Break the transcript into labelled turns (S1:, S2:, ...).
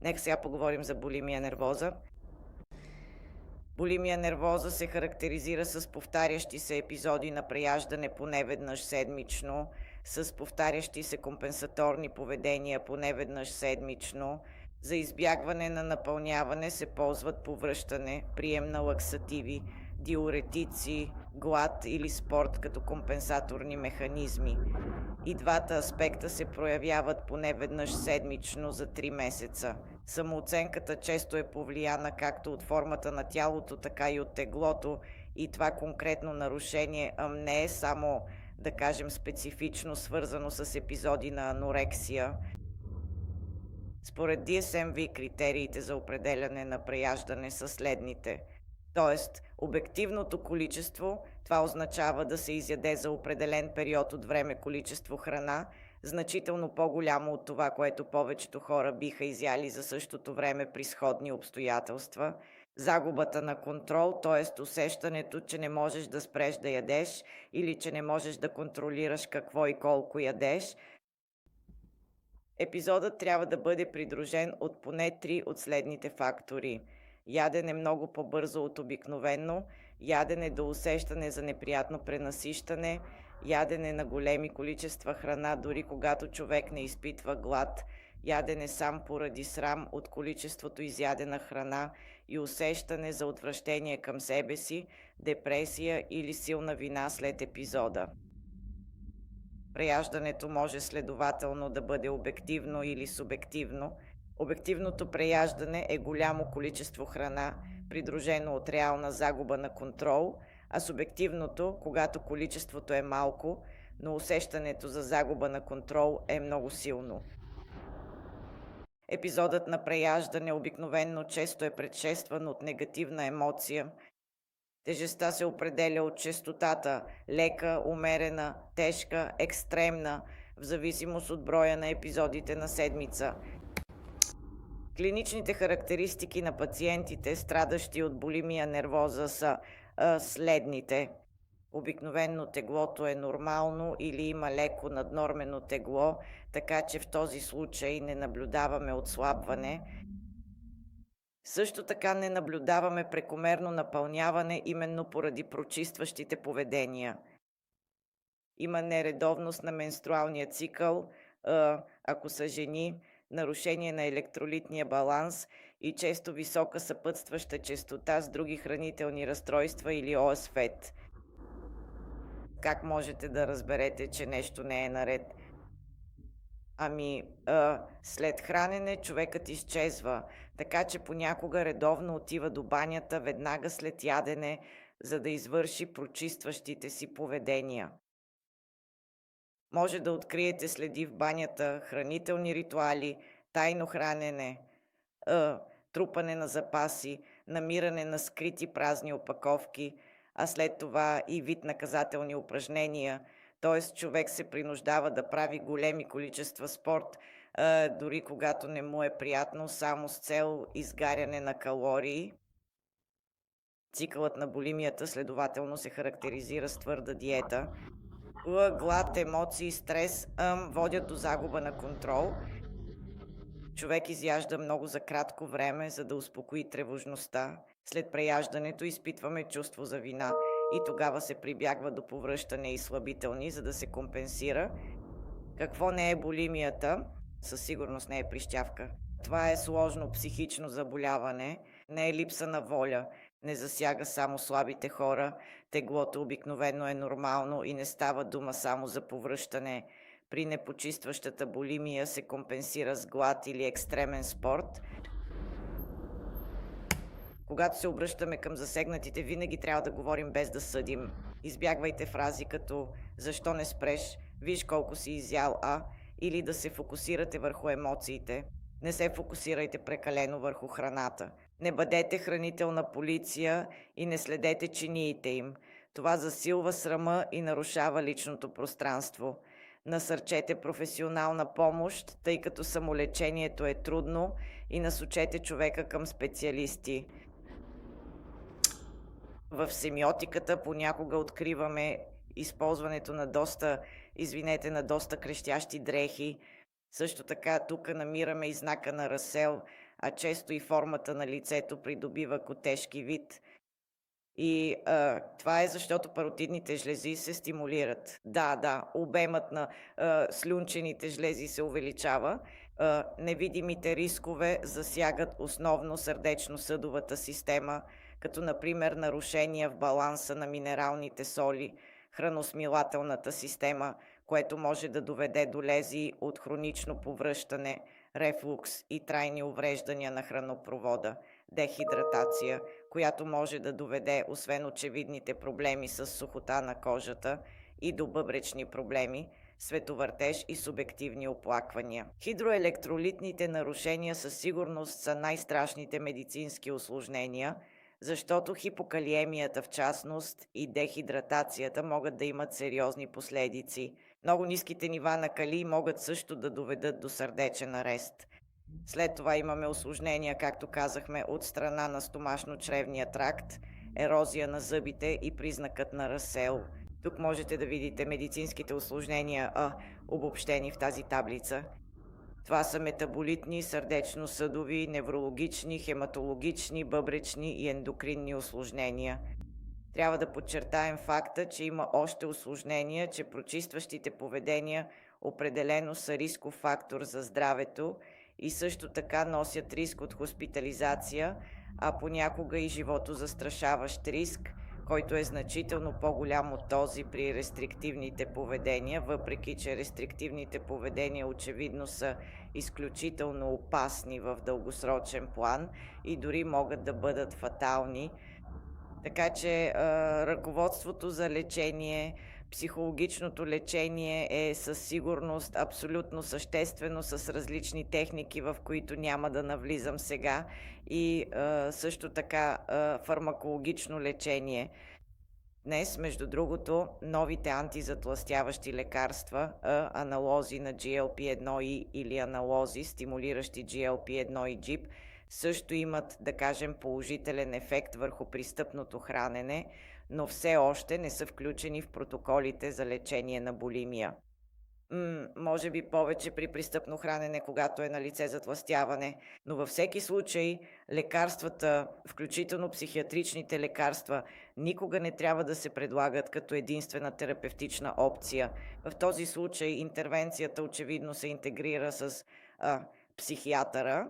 S1: Нека сега поговорим за булимия нервоза. Булимия нервоза се характеризира с повтарящи се епизоди на преяждане поне веднъж седмично, с повтарящи се компенсаторни поведения поне веднъж седмично. За избягване на напълняване се ползват повръщане, прием на лаксативи, диуретици, глад или спорт като компенсаторни механизми. И двата аспекта се проявяват поне веднъж седмично за 3 месеца. Самооценката често е повлияна както от формата на тялото, така и от теглото, и това конкретно нарушение не е само, да кажем, специфично свързано с епизоди на анорексия. Според DSM-V критериите за определяне на преяждане са следните. Тоест, обективното количество, това означава да се изяде за определен период от време количество храна, значително по-голямо от това, което повечето хора биха изяли за същото време при сходни обстоятелства. Загубата на контрол, т.е. усещането, че не можеш да спреш да ядеш или че не можеш да контролираш какво и колко ядеш. Епизодът трябва да бъде придружен от поне 3 от следните фактори. Ядене много по-бързо от обикновено, ядене до усещане за неприятно пренасищане, ядене на големи количества храна, дори когато човек не изпитва глад, ядене сам поради срам от количеството изядена храна и усещане за отвращение към себе си, депресия или силна вина след епизода. Преяждането може следователно да бъде обективно или субективно. Обективното преяждане е голямо количество храна, придружено от реална загуба на контрол, а субективното, когато количеството е малко, но усещането за загуба на контрол е много силно. Епизодът на преяждане обикновено често е предшестван от негативна емоция. Тежестта се определя от честотата – лека, умерена, тежка, екстремна, в зависимост от броя на епизодите на седмица. Клиничните характеристики на пациентите, страдащи от булимия нервоза, са следните. Обикновено теглото е нормално или има леко наднормено тегло, така че в този случай не наблюдаваме отслабване. Също така не наблюдаваме прекомерно напълняване именно поради прочистващите поведения. Има нередовност на менструалния цикъл, ако са жени, нарушение на електролитния баланс и често висока съпътстваща честота с други хранителни разстройства или ОСФЕТ. Как можете да разберете, че нещо не е наред? След хранене човекът изчезва, така че понякога редовно отива до банята веднага след ядене, за да извърши прочистващите си поведения. Може да откриете следи в банята, хранителни ритуали, тайно хранене, трупане на запаси, намиране на скрити празни опаковки, а след това и вид наказателни упражнения, т.е. човек се принуждава да прави големи количества спорт, дори когато не му е приятно, само с цел изгаряне на калории. Цикълът на булимията следователно се характеризира с твърда диета. Глад, емоции, стрес водят до загуба на контрол. Човек изяжда много за кратко време, за да успокои тревожността. След преяждането изпитваме чувство за вина и тогава се прибягва до повръщане и слабителни, за да се компенсира. Какво не е булимията? Със сигурност не е прищявка. Това е сложно психично заболяване, не е липса на воля, не засяга само слабите хора, теглото обикновено е нормално и не става дума само за повръщане. При непочистващата булимия се компенсира с глад или екстремен спорт. Когато се обръщаме към засегнатите, винаги трябва да говорим без да съдим. Избягвайте фрази като «Защо не спреш?», «Виж колко си изял, или да се фокусирате върху емоциите. Не се фокусирайте прекалено върху храната. Не бъдете хранителна полиция и не следете чиниите им. Това засилва срама и нарушава личното пространство. Насърчете професионална помощ, тъй като самолечението е трудно, и насочете човека към специалисти. В семиотиката понякога откриваме използването на доста крещящи дрехи. Също така тук намираме и знака на Расел, а често и формата на лицето придобива котешки вид. И това е защото паротидните жлези се стимулират. Да, обемът на слюнчените жлези се увеличава. Невидимите рискове засягат основно сърдечно-съдовата система, като например нарушения в баланса на минералните соли, храносмилателната система, което може да доведе до лезии от хронично повръщане, рефлукс и трайни увреждания на хранопровода, дехидратация, която може да доведе, освен очевидните проблеми с сухота на кожата, и до бъбречни проблеми, световъртеж и субективни оплаквания. Хидроелектролитните нарушения със сигурност са най-страшните медицински усложнения, защото хипокалиемията в частност и дехидратацията могат да имат сериозни последици. Много ниските нива на калий могат също да доведат до сърдечен арест. След това имаме усложнения, както казахме, от страна на стомашно-чревния тракт, ерозия на зъбите и признакът на Расел. Тук можете да видите медицинските усложнения, обобщени в тази таблица. Това са метаболитни, сърдечно-съдови, неврологични, хематологични, бъбречни и ендокринни усложнения. Трябва да подчертаем факта, че има още усложнения, че прочистващите поведения определено са рисков фактор за здравето и също така носят риск от хоспитализация, а понякога и животозастрашаващ риск, който е значително по-голям от този при рестриктивните поведения, въпреки че рестриктивните поведения очевидно са изключително опасни в дългосрочен план и дори могат да бъдат фатални. Така че ръководството за лечение, психологичното лечение е със сигурност абсолютно съществено, с различни техники, в които няма да навлизам сега, и също така фармакологично лечение. Днес, между другото, новите антизатлъстяващи лекарства, аналози на GLP-1 или аналози, стимулиращи GLP-1 и GIP, също имат, да кажем, положителен ефект върху престъпното хранене, но все още не са включени в протоколите за лечение на булимия. Може би повече при престъпно хранене, когато е на лице затлъстяване, но във всеки случай лекарствата, включително психиатричните лекарства, никога не трябва да се предлагат като единствена терапевтична опция. В този случай интервенцията очевидно се интегрира с психиатъра,